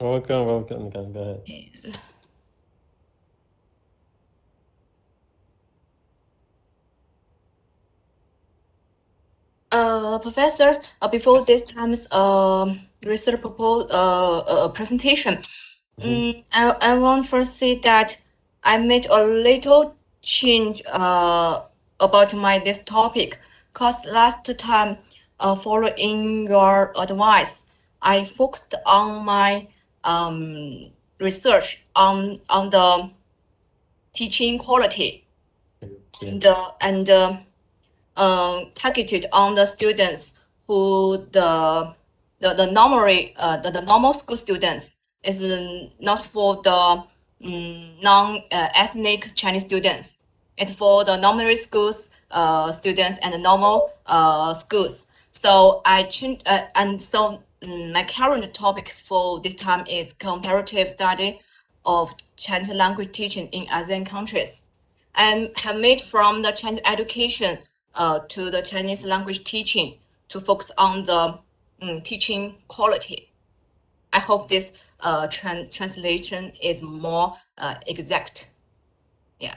Welcome. Go ahead. Professors, before this time's research presentation, I want first say that I made a little change about this topic, cause last time, following your advice, I focused on my research on the teaching quality and targeted on the students who the normal school students is not for the non-ethnic Chinese students. It's for the normal schools students and normal schools. So I changed, and so my current topic for this time is comparative study of Chinese language teaching in ASEAN countries. I have made from the Chinese education to the Chinese language teaching to focus on the teaching quality. I hope this translation is more exact. Yeah.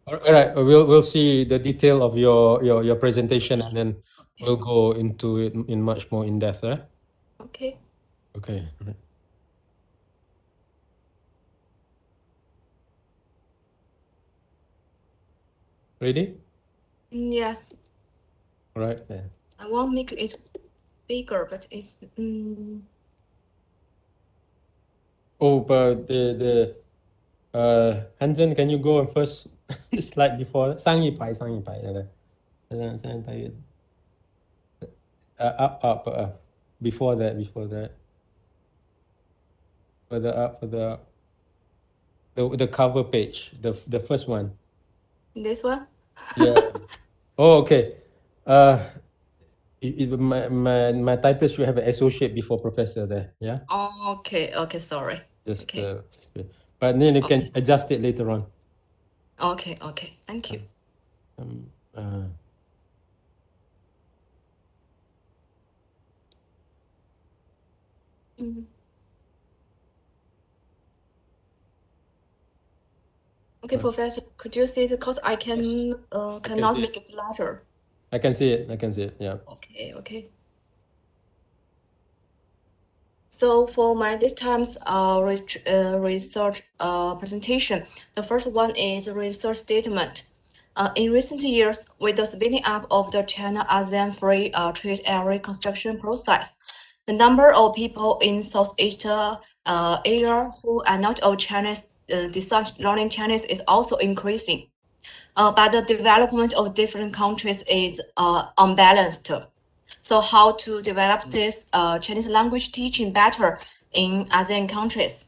All right, we'll see the detail of your presentation, and then we'll go into it in much more in depth. Okay. Okay. Ready? Yes. All right then. I want to make it bigger, but it's. Oh, but the Hansen, can you go on first slide before 上一排up before that further up the cover page, the first one. This one. Yeah. Oh, okay. My title should have an associate before professor there. Yeah. Oh, okay. Okay. Sorry. Just Okay. but then you can adjust it later on. Okay. Okay. Thank you. Okay, Professor, could you see the cause? I can cannot make it larger. I can see it. Yeah. Okay. Okay. So for my this time's research presentation, the first one is a research statement. In recent years, with the speeding up of the China-ASEAN free trade area construction process, the number of people in Southeast Asia who are not of Chinese descent learning Chinese is also increasing. But the development of different countries is unbalanced. So how to develop this Chinese language teaching better in ASEAN countries?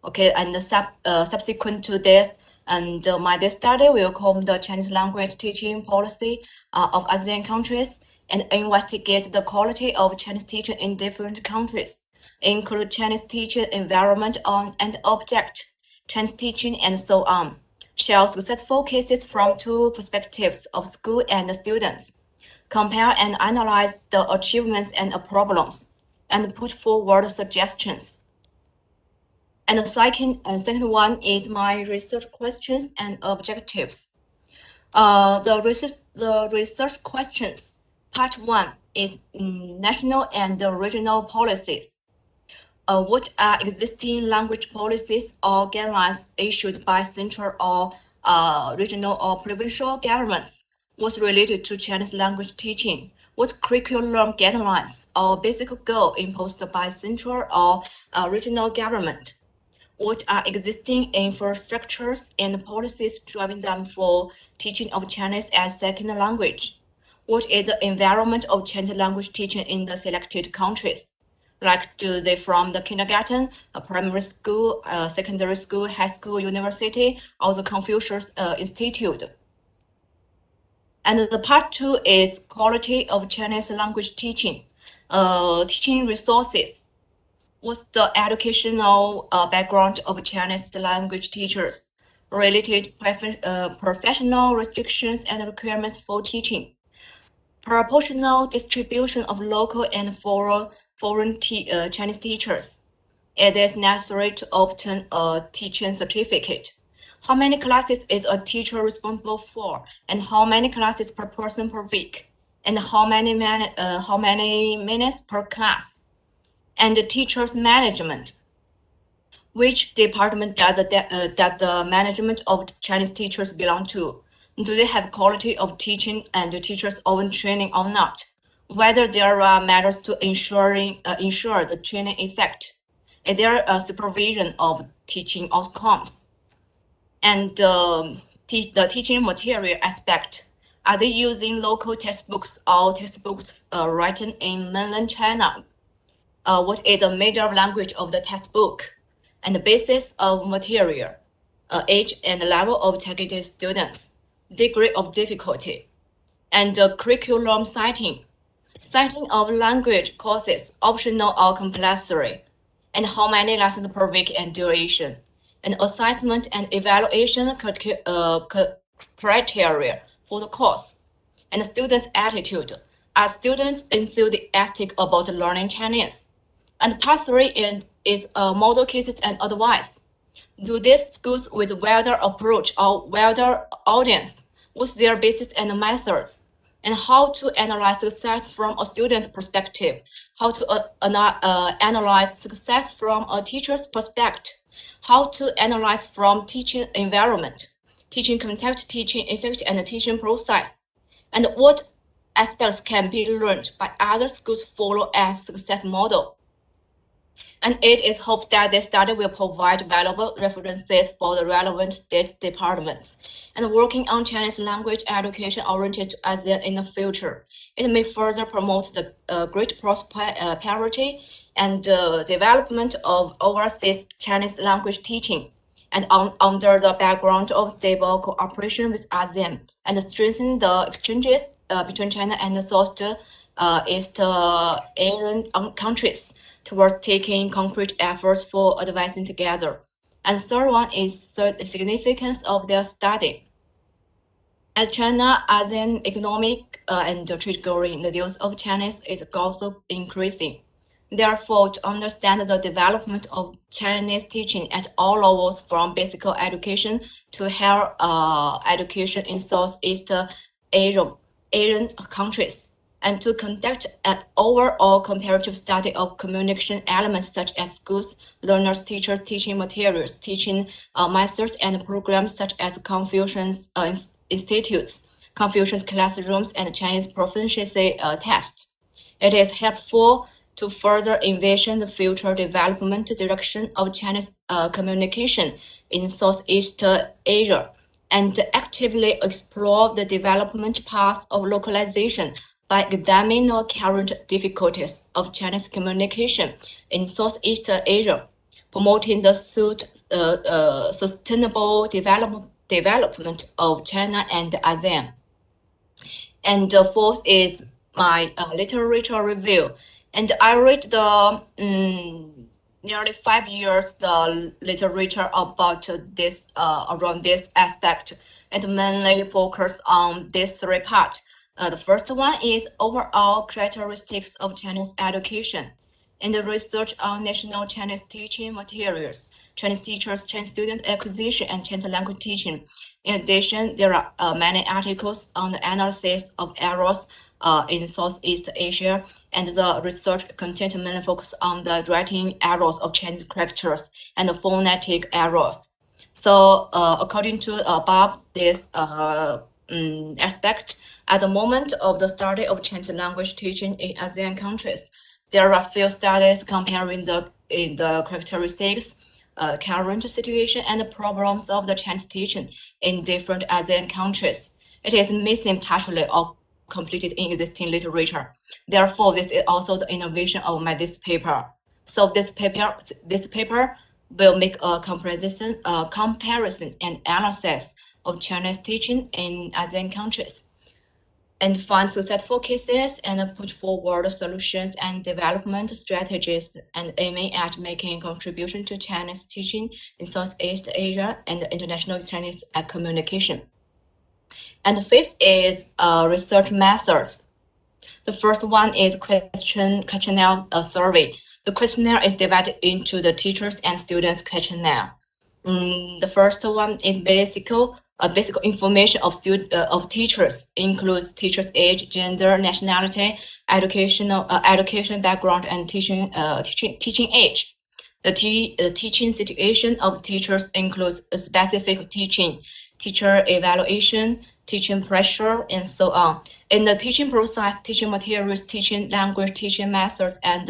Okay, and subsequent to this, and my study will come the Chinese language teaching policy of ASEAN countries and investigate the quality of Chinese teaching in different countries, include Chinese teaching environment and object, Chinese teaching, and so on. Share successful cases from two perspectives of school and students, compare and analyze the achievements and problems, and put forward suggestions. And the second one is my research questions and objectives. The research questions, part one is national and regional policies. What are existing language policies or guidelines issued by central or regional or provincial governments? What's related to Chinese language teaching? What curriculum guidelines or basic goal imposed by central or regional government? What are existing infrastructures and policies driving them for teaching of Chinese as second language? What is the environment of Chinese language teaching in the selected countries? Like, do they from the kindergarten, primary school, secondary school, high school, university, or the Confucius Institute? And the part two is quality of Chinese language teaching, teaching resources. What's the educational background of Chinese language teachers? Related professional restrictions and requirements for teaching. proportional distribution of local and foreign Chinese teachers. It is necessary to obtain a teaching certificate. How many classes is a teacher responsible for, and how many classes per person per week, and how many minutes per class, and the teacher's management. Which department does the management of Chinese teachers belong to? Do they have quality of teaching and the teachers' own training or not? Whether there are measures to ensure the training effect. Is there a supervision of teaching outcomes? And the teaching material aspect. Are they using local textbooks or textbooks written in mainland China? What is the major language of the textbook? And the basis of material, age and level of targeted students, degree of difficulty, and the curriculum citing of language courses, optional or compulsory, and how many lessons per week and duration, and assessment and evaluation criteria for the course, and students' attitude. Are students enthusiastic about learning Chinese? And part 3 is model cases and advice. Do these schools with wider approach or wider audience? What's their basis and methods? And how to analyze success from a student's perspective? How to analyze success from a teacher's perspective? How to analyze from teaching environment, teaching context, teaching effect, and teaching process? And what aspects can be learned by other schools follow as success model? And it is hoped that this study will provide valuable references for the relevant state departments and working on Chinese language education oriented to ASEAN in the future. It may further promote the great prosperity and development of overseas Chinese language teaching, and under the background of stable cooperation with ASEAN, and strengthen the exchanges between China and the Southeast Asian countries towards taking concrete efforts for advancing together. And the third one is the significance of their study. As China ASEAN economic and trade growing, the use of Chinese is also increasing. Therefore, to understand the development of Chinese teaching at all levels, from basic education to higher education in Southeast Asian countries, and to conduct an overall comparative study of communication elements such as schools, learners, teachers, teaching materials, teaching methods, and programs such as Confucius institutes, Confucius classrooms, and Chinese proficiency tests. It is helpful to further envision the future development direction of Chinese communication in Southeast Asia, and actively explore the development path of localization by examining the current difficulties of Chinese communication in Southeast Asia, promoting the sustainable development of China and ASEAN. And the fourth is my literature review. And I read the nearly 5 years the literature about this around this aspect, and mainly focus on these 3 parts. The first one is overall characteristics of Chinese education, and the research on national Chinese teaching materials, Chinese teachers, Chinese student acquisition, and Chinese language teaching. In addition, there are many articles on the analysis of errors in Southeast Asia, and the research content mainly focus on the writing errors of Chinese characters and the phonetic errors. So according to above this aspect, at the moment of the study of Chinese language teaching in ASEAN countries, there are few studies comparing the characteristics, current situation, and the problems of the Chinese teaching in different ASEAN countries. It is missing partially or completed in existing literature. Therefore, this is also the innovation of this paper. So this paper will make a comparison and analysis of Chinese teaching in ASEAN countries, and find successful cases and put forward solutions and development strategies, and aiming at making a contribution to Chinese teaching in Southeast Asia and international Chinese communication. And the fifth is research methods. The first one is questionnaire survey. The questionnaire is divided into the teachers and students questionnaire. The first one is basic information of teachers, includes teachers' age, gender, nationality, education background, and teaching age. The teaching situation of teachers includes a specific teaching, teacher evaluation, teaching pressure, and so on. In the teaching process, teaching materials, teaching language, teaching methods, and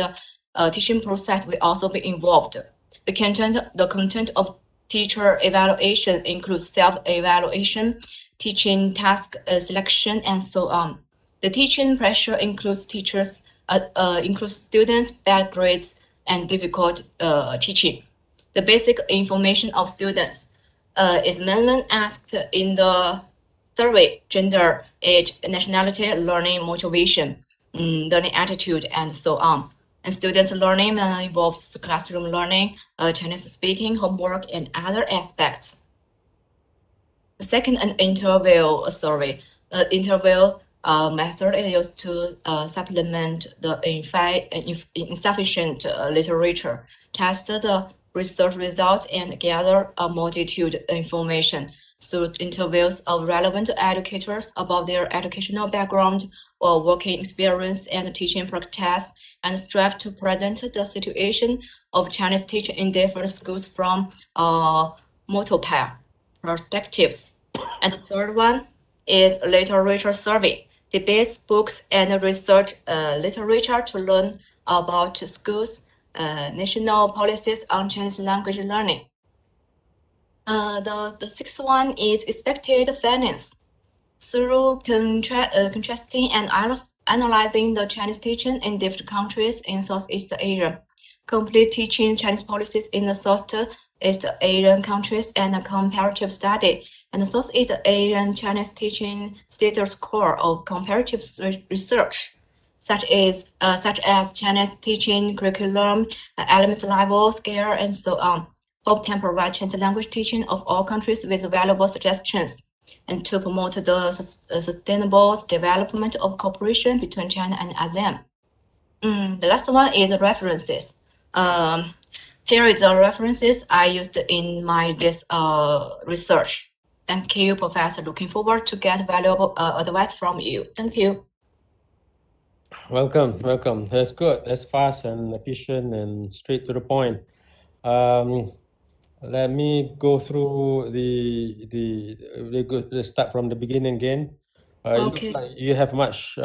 teaching process will also be involved. The content of teacher evaluation includes self-evaluation, teaching task selection, and so on. The teaching pressure includes includes students' bad grades and difficult teaching. The basic information of students is mainly asked in the survey: gender, age, nationality, learning motivation, learning attitude, and so on. And students' learning involves classroom learning, Chinese speaking, homework, and other aspects. The second, an interview survey. Interview method is used to supplement the insufficient literature, test the research results, and gather a multitude of information through interviews of relevant educators about their educational background or working experience and teaching practice, and strive to present the situation of Chinese teaching in different schools from multiple perspectives. And the third one is literature survey. Debates, books, and research literature to learn about schools, national policies on Chinese language learning. The sixth one is expected findings. Through contrasting and analyzing the Chinese teaching in different countries in Southeast Asia, complete teaching Chinese policies in the Southeast Asian countries, and a comparative study, and the Southeast Asian Chinese teaching status core of comparative research, such as Chinese teaching curriculum, elements level, scale, and so on. Hope can provide Chinese language teaching of all countries with valuable suggestions, and to promote the sustainable development of cooperation between China and ASEAN. The last one is references. Here is the references I used in my this research. Thank you, Professor. Looking forward to get valuable advice from you. Thank you. Welcome. That's good. That's fast and efficient and straight to the point. Let me go through let's start from the beginning again. It looks like you have much,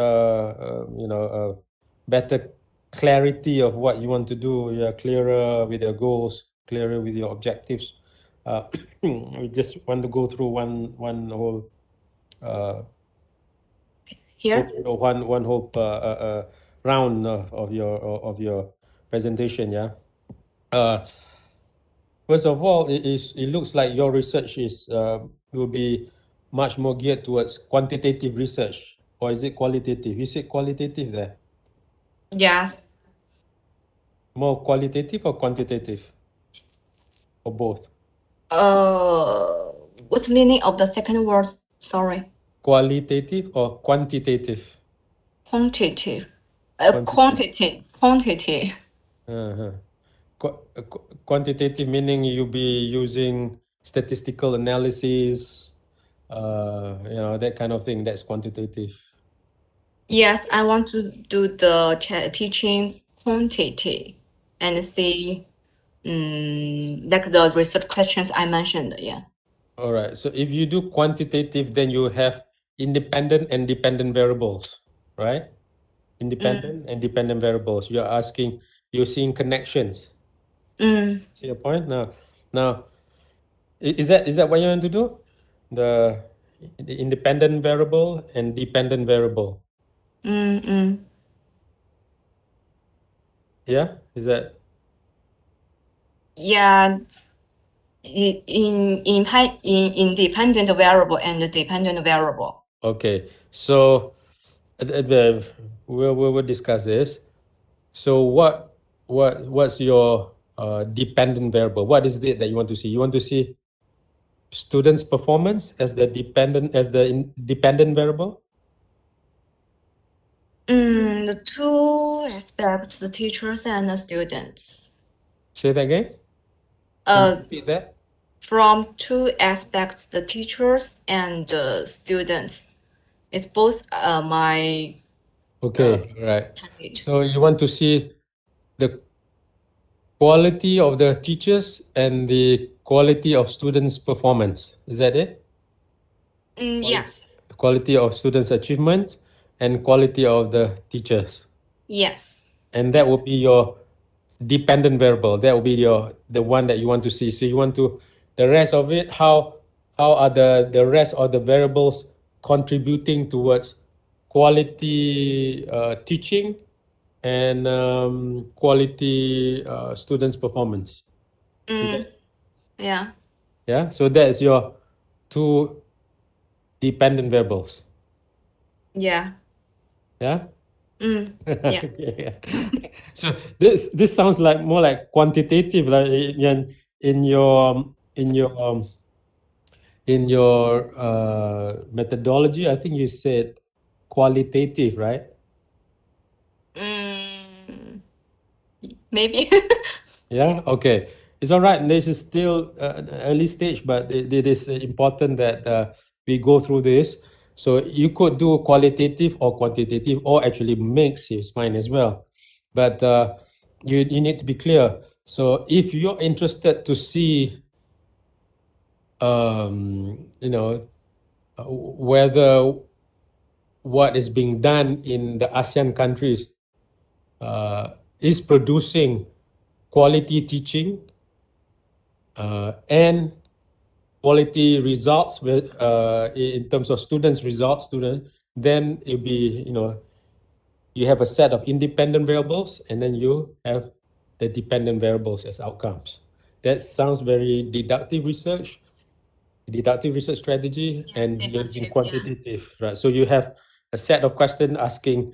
better clarity of what you want to do. You're clearer with your goals, clearer with your objectives. We just want to go through one whole Here. one whole round of your presentation. Yeah. First of all, it looks like your research will be much more geared towards quantitative research, or is it qualitative? You said qualitative there. Yes. More qualitative or quantitative, or both? What's the meaning of the second word? Sorry. Qualitative or quantitative? Quantitative. Quantitative. Quantitative meaning you'll be using statistical analysis, that kind of thing. That's quantitative. Yes, I want to do the teaching quantitative and see like the research questions I mentioned. Yeah. All right. So if you do quantitative, then you have independent and dependent variables, right? Independent and dependent variables. You're seeing connections. See your point? Now, is that what you want to do? The independent variable and dependent variable. Yeah, is that? Yeah, in independent variable and dependent variable. Okay, so we'll discuss this. So what's your dependent variable? What is it that you want to see? You want to see students' performance as the dependent variable? The two aspects, the teachers and the students. Say that again. Can you Uh, repeat that? from two aspects, the teachers and the students. It's both my Okay, right. target. So you want to see the quality of the teachers and the quality of students' performance. Is that it? Yes. Quality of students' achievement and quality of the teachers. Yes. And that will be your dependent variable. That will be your the one that you want to see. So you want to the rest of it, how are the rest of the variables contributing towards quality teaching and quality students' performance. Is Mm, that yeah. yeah? So that is your two dependent variables. Yeah. Yeah. Yeah. Okay. Yeah. So this sounds like more like quantitative, like in your in your methodology. I think you said qualitative, right? Mm, maybe. Yeah. Okay. It's all right. This is still an early stage, but it is important that we go through this. So you could do qualitative or quantitative, or actually mix is fine as well. But you need to be clear. So if you're interested to see, you know, whether what is being done in the ASEAN countries is producing quality teaching and quality results with in terms of students results student, then it'll be, you know, you have a set of independent variables and then you have the dependent variables as outcomes. That sounds very deductive research strategy, Yes, and using deductive. Yeah. quantitative, right? So you have a set of questions asking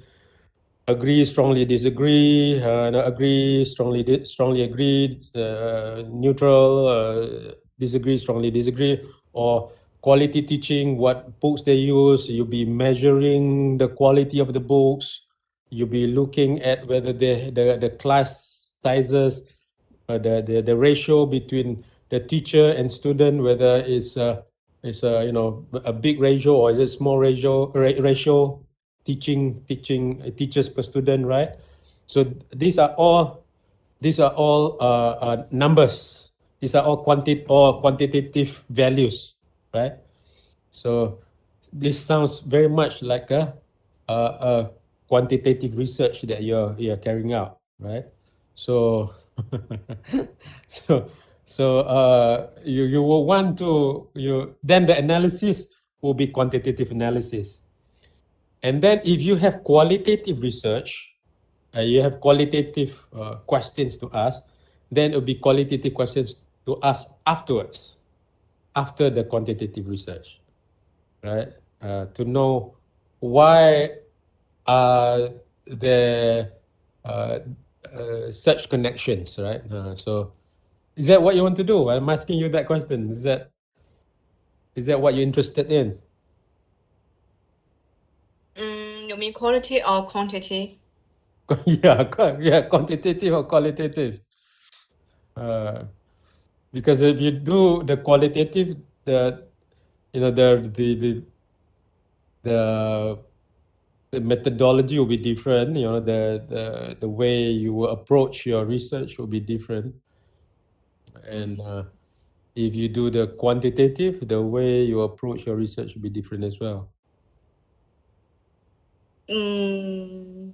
agree, strongly disagree, no, agree, strongly agree, neutral, disagree, strongly disagree, or quality teaching, what books they use. You'll be measuring the quality of the books. You'll be looking at whether the class sizes, the ratio between the teacher and student, whether it's a, you know, a big ratio or is it small ratio teachers per student, right? So these are all numbers. These are all quantitative values, right? So this sounds very much like a quantitative research that you're carrying out, right? So so you will want to you then the analysis will be quantitative analysis. And then if you have qualitative research, you have qualitative questions to ask, then it will be qualitative questions to ask afterwards, after the quantitative research, right? To know why are there uh, such connections, right? So is that what you want to do? I'm asking you that question. Is that what you're interested in? You mean quality or quantity? Yeah, yeah, quantitative or qualitative. Uh, because if you do the qualitative, the you know the the methodology will be different. You know, the way you will approach your research will be different. And if you do the quantitative, the way you approach your research will be different as well. Mm,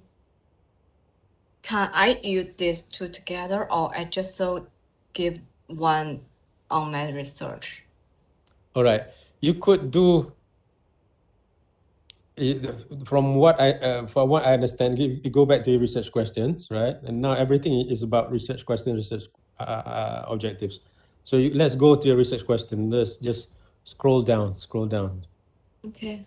can I use these two together, or I just so give one on my research? All right, you could do from what I understand. You go back to your research questions, right? And now everything is about research questions, research objectives. So let's go to your research question. Let's just scroll down, scroll down. Okay.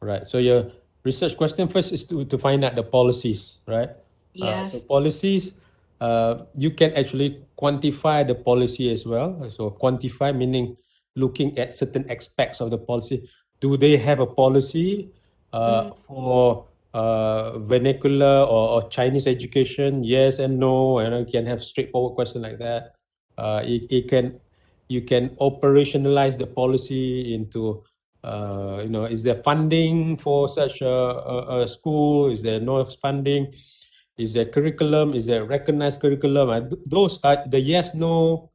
Right. So your research question first is to find out the policies, right? So Yes. policies, you can actually quantify the policy as well. So quantify meaning looking at certain aspects of the policy. do they have a policy for vernacular or Chinese education? Yes and no. And you can have straightforward question like that. It can, you can operationalize the policy into, you know, is there funding for such a school? Is there no funding? Is there curriculum? Is there recognized curriculum? And those are the yes no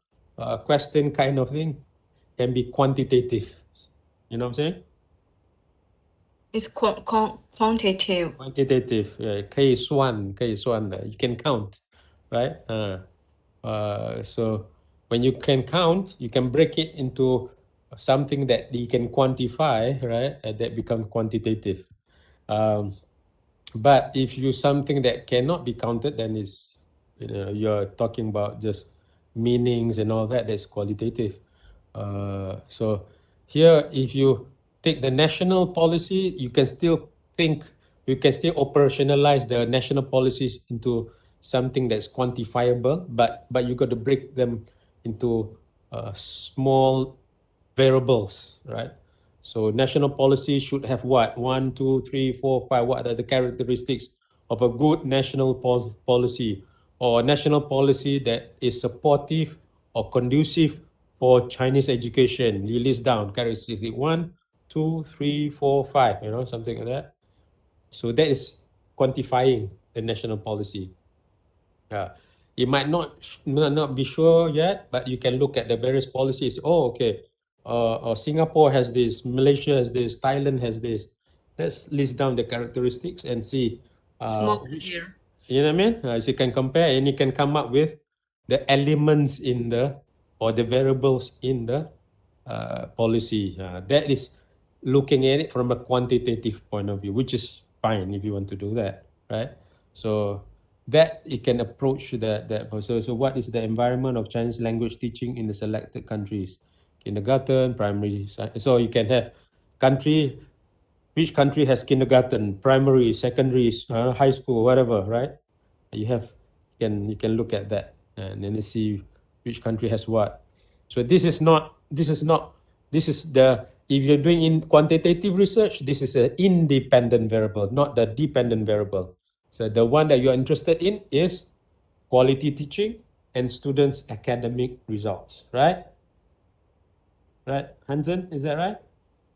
question kind of thing can be quantitative. You know what I'm saying? It's quantitative. Quantitative, 可以算, you can count, right? So when you can count, you can break it into something that you can quantify, right? And that become quantitative. But if you something that cannot be counted, then it's, you know, you're talking about just meanings and all that. That's qualitative. So here, if you take the national policy, you can still think, you can still operationalize the national policies into something that's quantifiable, but you got to break them into small variables, right? So national policy should have what? 1, 2, 3, 4, 5. What are the characteristics of a good national policy, or a national policy that is supportive or conducive for Chinese education? You list down characteristics 1, 2, 3, 4, 5. You know, something like that. So that is quantifying the national policy. You might not be sure yet, but you can look at the various policies. Oh, okay. Singapore has this, Malaysia has this, Thailand has this. Let's list down the characteristics and see which, Here. you know what I mean? So you can compare and you can come up with the elements in the, or the variables in the policy. That is looking at it from a quantitative point of view, which is fine if you want to do that, right? So that it can approach that. So what is the environment of Chinese language teaching in the selected countries? Kindergarten, primary. So you can have country, which country has kindergarten, primary, secondary, high school, whatever, right? You have, you can look at that and then see which country has what. So this is the, if you're doing in quantitative research, this is an independent variable, not the dependent variable. So the one that you're interested in is quality teaching and students' academic results, right? Right, Hansen, is that right?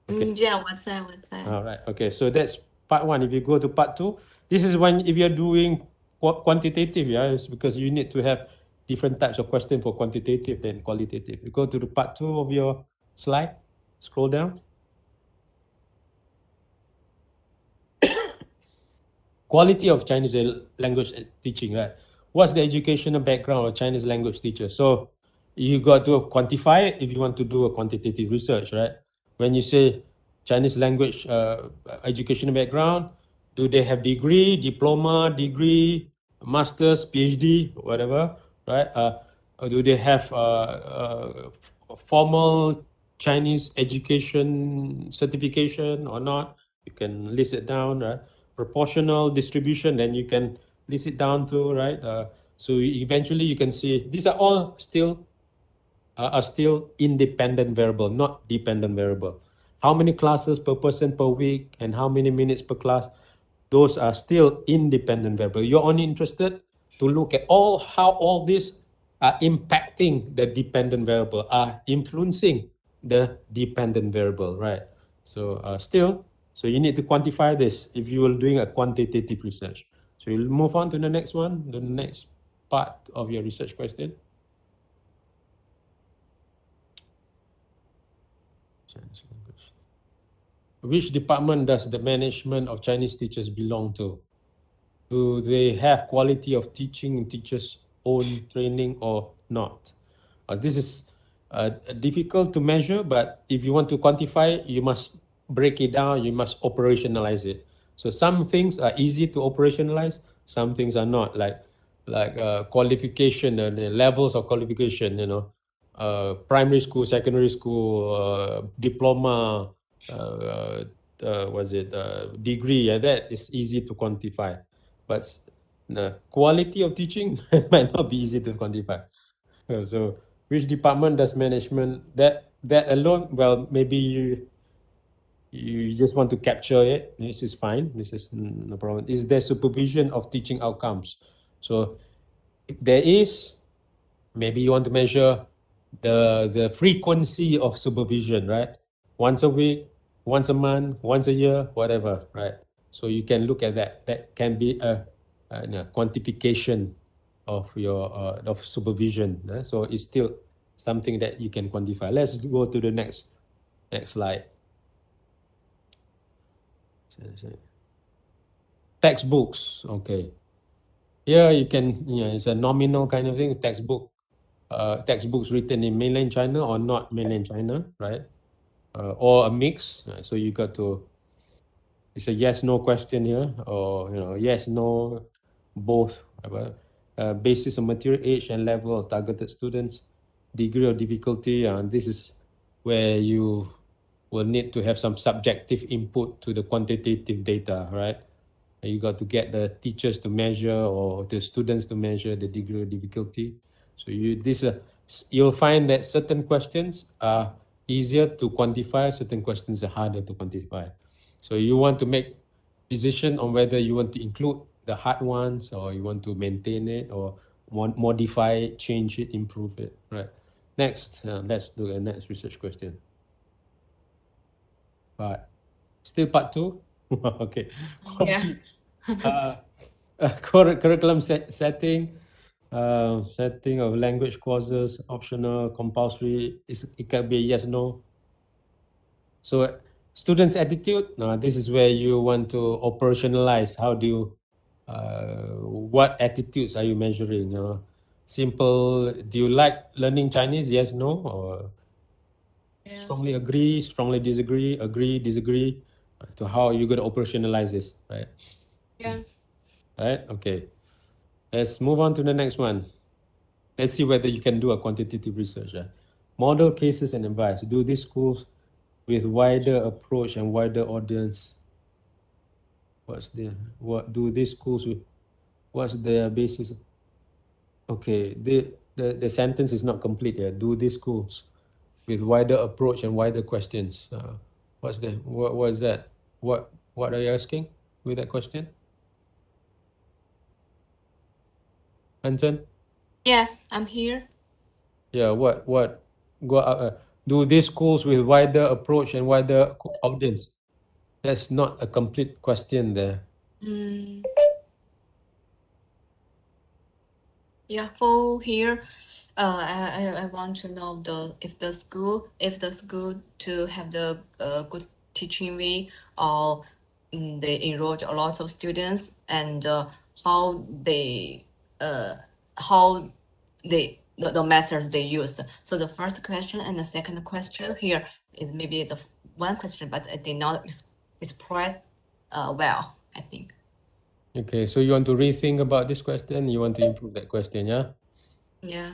Okay. Yeah, what's that? All right. Okay. So that's part one. If you go to part two, this is when, if you're doing quantitative, yeah, it's because you need to have different types of question for quantitative and qualitative. You go to the part two of your slide, scroll down. Quality of Chinese language teaching, right? What's the educational background of Chinese language teachers? So you got to quantify it if you want to do a quantitative research, right? When you say Chinese language educational background, do they have degree, diploma, degree, master's, PhD, whatever, right? Or do they have formal Chinese education certification or not? You can list it down, right? Proportional distribution, then you can list it down to, right? So eventually you can see these are all still independent variable, not dependent variable. How many classes per person per week and how many minutes per class? Those are still independent variable. You're only interested to look at how all these are impacting the dependent variable, are influencing the dependent variable, right? So so you need to quantify this if you are doing a quantitative research. So you'll move on to the next one, the next part of your research question. Chinese language. Which department does the management of Chinese teachers belong to? Do they have quality of teaching in teachers' own training or not? This is difficult to measure, but if you want to quantify, you must break it down, you must operationalize it. So some things are easy to operationalize, some things are not, like qualification, the levels of qualification, you know, primary school, secondary school, diploma, was it degree, yeah, that is easy to quantify. But the quality of teaching might not be easy to quantify. So which department does management, that alone, well, maybe you just want to capture it, this is fine. This is no problem. Is there supervision of teaching outcomes? So if there is, maybe you want to measure the frequency of supervision, right? Once a week, once a month, once a year, whatever, right? So you can look at that. That can be a quantification of your of supervision. So it's still something that you can quantify. Let's go to the next slide. Textbooks, okay. Here you can, it's a nominal kind of thing. Textbooks written in mainland China or not mainland China, right? Or a mix. So you got to, it's a yes no question here, or yes no both. Basis of material age and level of targeted students, degree of difficulty, and this is where you will need to have some subjective input to the quantitative data, right? You got to get the teachers to measure or the students to measure the degree of difficulty. So you'll find that certain questions are easier to quantify, certain questions are harder to quantify. So you want to make decision on whether you want to include the hard ones or you want to maintain it or modify it, change it, improve it, right? Next, let's look at next research question. But still part two. Okay. Yeah. Curriculum setting, setting of language courses, optional, compulsory. It can be yes, no. So students' attitude. This is where you want to operationalize. How do you, what attitudes are you measuring? Simple. Do you like learning Chinese? Yes, no, or Yes. strongly agree, strongly disagree, agree, disagree. To how you're going to operationalize this, right? Yeah. Right. Okay. Let's move on to the next one. Let's see whether you can do a quantitative research. Model cases and advice. Do these schools with wider approach and wider audience? What do these schools with? What's their basis? Okay, the sentence is not complete here. Do these schools with wider approach and wider questions? What is that? What are you asking with that question, Anton? Yes, I'm here. Yeah, what go do these schools with wider approach and wider audience? That's not a complete question there. Mm, yeah, for here, I want to know if the school to have the good teaching way, or they enroll a lot of students, and how they uh how the methods they used. So the first question and the second question here is maybe the one question, but it did not express well, I think. Okay, so you want to rethink about this question, you want to improve that question, yeah? Yeah.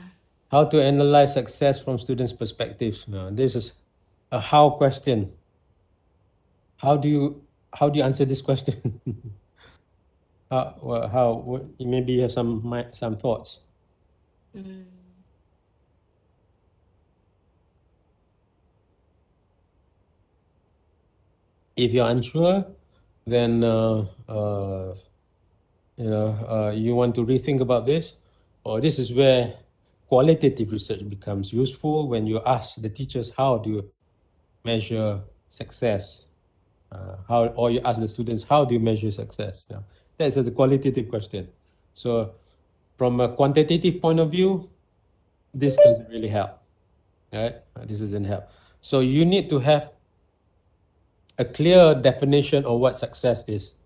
How to analyze success from students' perspectives. Now, this is a how question. How do you answer this question? Maybe you have some thoughts. Mm. If you're unsure, then you want to rethink about this, or this is where qualitative research becomes useful when you ask the teachers how do you measure success, or you ask the students how do you measure success. That's a qualitative question. So from a quantitative point of view, this doesn't really help, right? This doesn't help. So you need to have a clear definition of what success is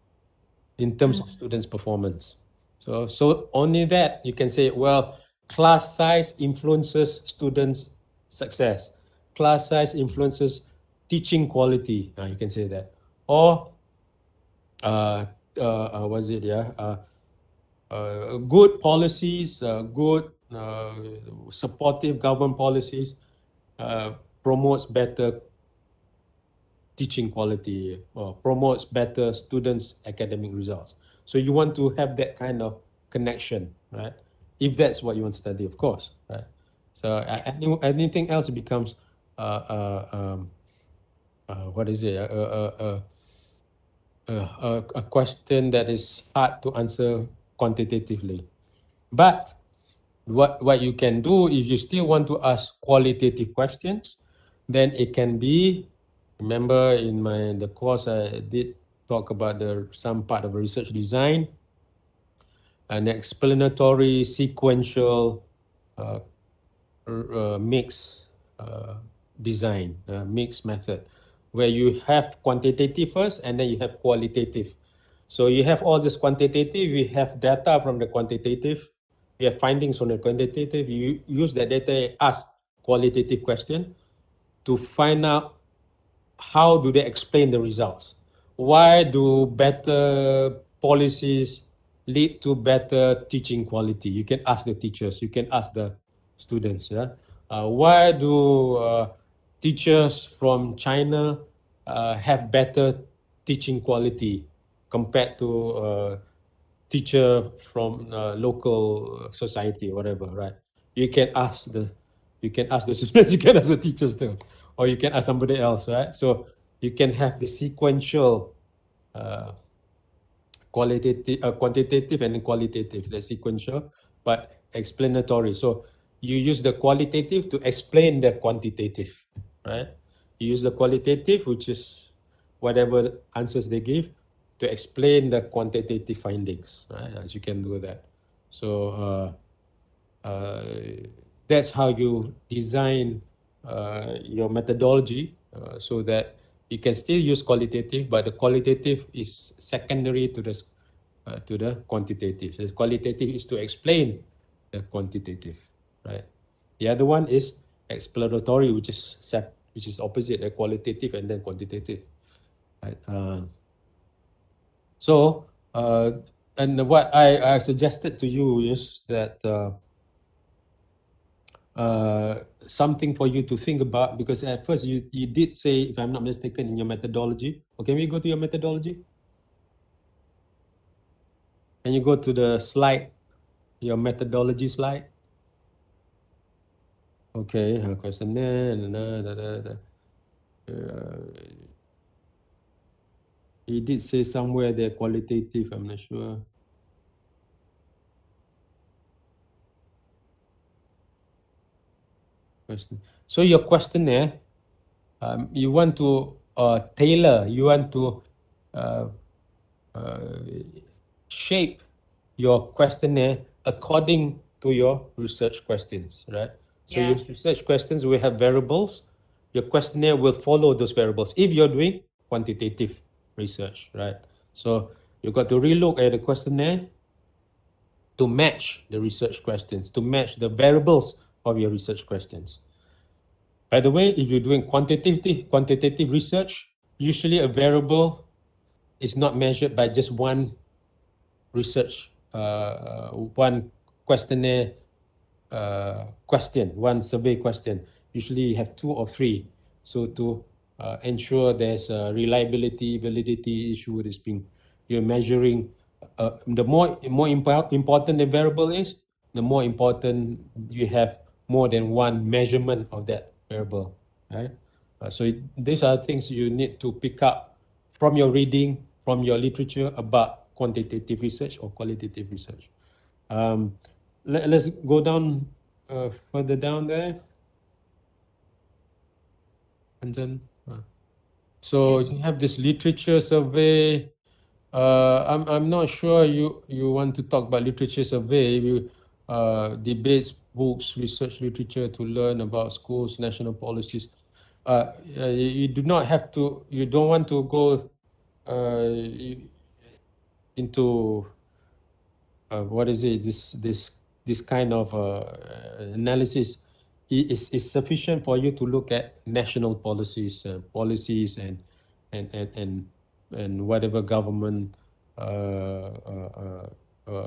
in terms of students' performance. So only that you can say, well, class size influences students' success. Class size influences teaching quality. You can say that. Or was it? Yeah. Good policies, good supportive government policies promotes better teaching quality or promotes better students' academic results. So you want to have that kind of connection, right? If that's what you want to study, of course, right? So anything else becomes what is it? A question that is hard to answer quantitatively. But what you can do if you still want to ask qualitative questions, then it can be, remember in the course I did talk about some part of research design, an explanatory sequential uh, mix design, mix method, where you have quantitative first and then you have qualitative. So you have all this quantitative, we have data from the quantitative, we have findings from the quantitative, you use that data, ask qualitative question to find out how do they explain the results? Why do better policies lead to better teaching quality? You can ask the teachers, you can ask the students. Yeah? Why do teachers from China have better teaching quality compared to teacher from local society or whatever, right? You can ask the students, you can ask the teachers too, or you can ask somebody else, right? So you can have the sequential uh, quantitative and qualitative, the sequential, but explanatory. So you use the qualitative to explain the quantitative, right? You use the qualitative, which is whatever answers they give, to explain the quantitative findings, right? As you can do that. So uh, that's how you design your methodology so that you can still use qualitative, but the qualitative is secondary to the quantitative. So qualitative is to explain the quantitative, right? The other one is exploratory, which is opposite the qualitative and then quantitative, right? So and what I suggested to you is that something for you to think about, because at first you did say, if I'm not mistaken, in your methodology. Okay, we go to your methodology. Can you go to the slide, your methodology slide? Okay, questionnaire. He did say somewhere there qualitative, I'm not sure. So your questionnaire, you want to tailor, you want to uh, shape your questionnaire according to your research questions, right? So your research questions will have variables. Your questionnaire will follow those variables if you're doing quantitative research, right? So you got to relook at the questionnaire to match the research questions, to match the variables of your research questions. By the way, if you're doing quantitative research, usually a variable is not measured by just one research, one questionnaire question, one survey question. Usually you have two or three. So to ensure there's a reliability, validity issue is being, you're measuring, the more important the variable is, the more important you have more than one measurement of that variable, right? These are things you need to pick up from your reading, from your literature about quantitative research or qualitative research. Let's go down further down there. And then, so you have this literature survey. I'm not sure you want to talk about literature survey. Debates, books, research literature to learn about schools, national policies. You do not have to. You don't want to go into what is it? This kind of analysis is sufficient for you to look at national policies and whatever government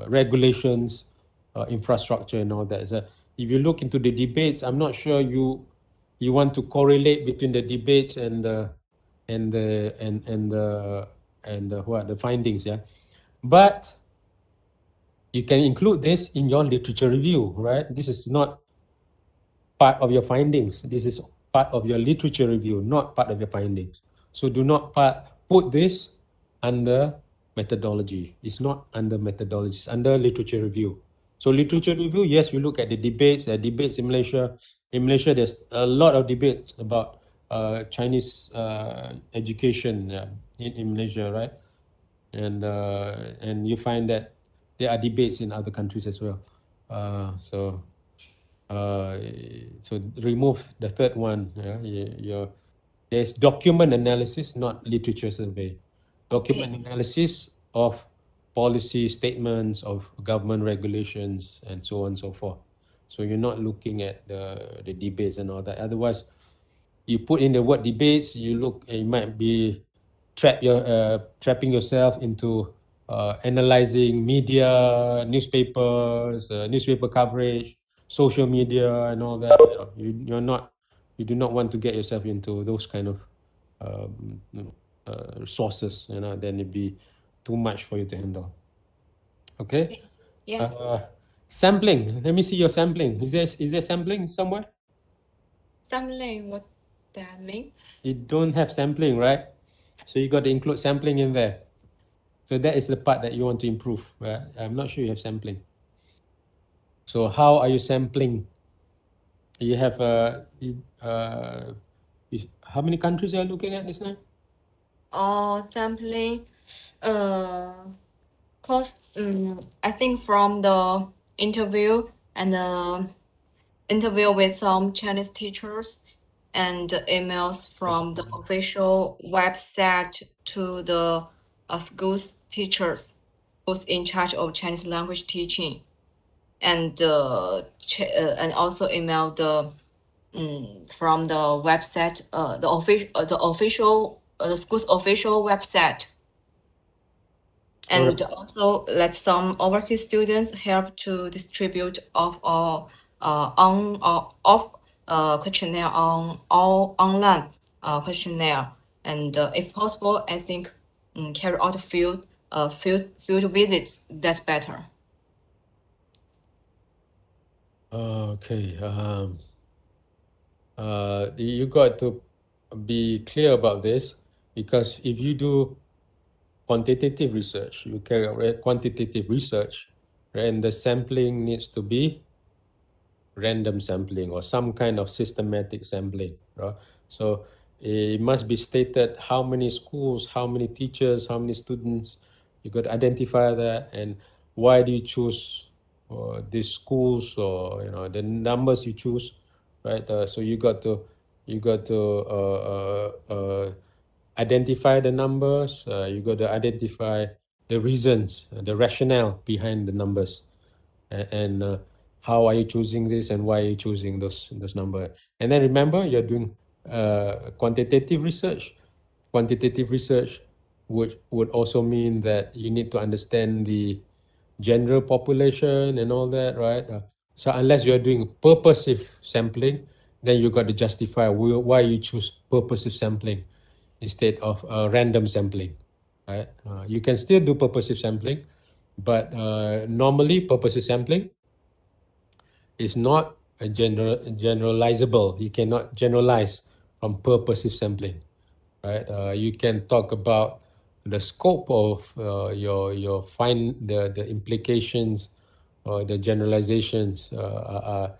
regulations, infrastructure, and all that. So if you look into the debates, I'm not sure you want to correlate between the debates and the findings. Yeah, but you can include this in your literature review, right? This is not part of your findings. This is part of your literature review, not part of your findings. So do not put this under methodology. It's not under methodology, it's under literature review. So literature review, yes, you look at the debates. There are debates in Malaysia. In Malaysia, there's a lot of debates about Chinese education in Malaysia, right? And you find that there are debates in other countries as well. So uh, so remove the third one. There's document analysis, not literature survey. Okay. Document analysis of policy statements, of government regulations, and so on and so forth. So you're not looking at the debates and all that. Otherwise, you put in the word debates, you might be trapping yourself into analyzing media, newspapers, newspaper coverage, social media, and all that. You do not want to get yourself into those kind of sources. Then it'd be too much for you to handle. Okay. Yeah. Uh, Sampling. Let me see your sampling. Is there sampling somewhere? Sampling, what that mean? You don't have sampling, right? So you got to include sampling in there. So that is the part that you want to improve. Right? I'm not sure you have sampling. So how are you sampling? You have how many countries are you looking at this time? Sampling, cause I think from the interview and interview with some Chinese teachers and emails from the official website to the school's teachers who's in charge of Chinese language teaching, and and also email the from the website, the school's official website, and also let some overseas students help to distribute of or on or off questionnaire on all online questionnaire, and if possible, I think carry out field visits. That's better. Okay. You got to be clear about this, because if you do quantitative research, you carry out quantitative research, right, and the sampling needs to be random sampling or some kind of systematic sampling, right? So it must be stated how many schools, how many teachers, how many students. You got to identify that, and why do you choose these schools, or the numbers you choose, right? So you got to identify the numbers. You got to identify the reasons, the rationale behind the numbers, and how are you choosing this, and why are you choosing those number. And then remember, you're doing quantitative research. Quantitative research would also mean that you need to understand the general population and all that, right? So unless you're doing purposive sampling, then you got to justify why you choose purposive sampling instead of random sampling, right? You can still do purposive sampling, but normally purposive sampling is not a generalizable. You cannot generalize from purposive sampling, right? You can talk about the scope of your find the implications or the generalizations are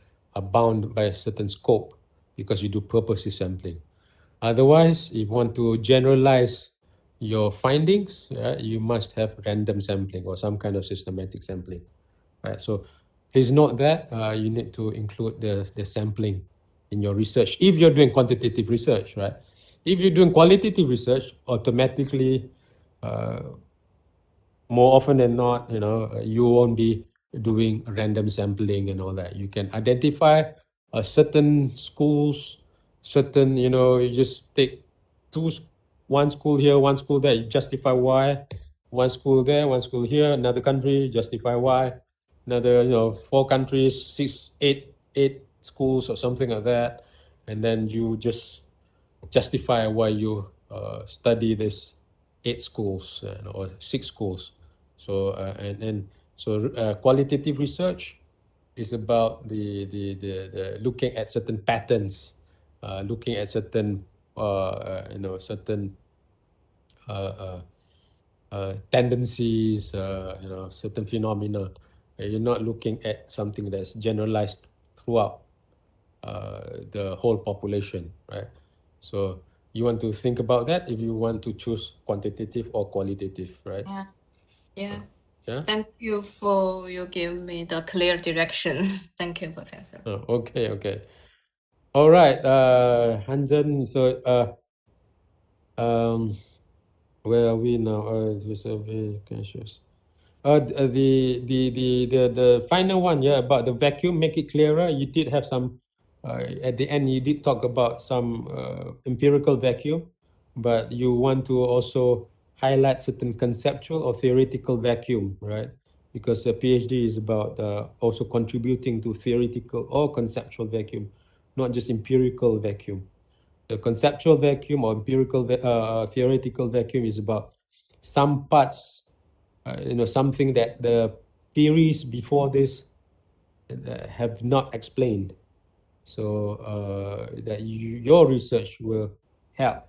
bound by a certain scope because you do purposive sampling. Otherwise, if you want to generalize your findings, you must have random sampling or some kind of systematic sampling, right? So please note that you need to include the sampling in your research if you're doing quantitative research, right? If you're doing qualitative research, automatically, more often than not, you won't be doing random sampling and all that. You can identify certain schools, certain, you just take one school here, one school there, you justify why. One school there, one school here, another country, justify why. Another, four countries, eight schools or something like that. And then you just justify why you study this eight schools or six schools. So qualitative research is about the looking at certain patterns, looking at certain tendencies, certain phenomena. You're not looking at something that's generalized throughout the whole population, right? So you want to think about that if you want to choose quantitative or qualitative, right? Yeah. Yeah. Yeah. Thank you for you give me the clear direction. Thank you, Professor. Okay. Okay. All right. Hansen. So um, where are we now? The survey conscious. The final one, yeah, about the vacuum, make it clearer. You did have some, at the end, you did talk about some empirical vacuum, but you want to also highlight certain conceptual or theoretical vacuum, right? Because a PhD is about also contributing to theoretical or conceptual vacuum, not just empirical vacuum. The conceptual vacuum or theoretical vacuum is about some parts, something that the theories before this have not explained. So that your research will help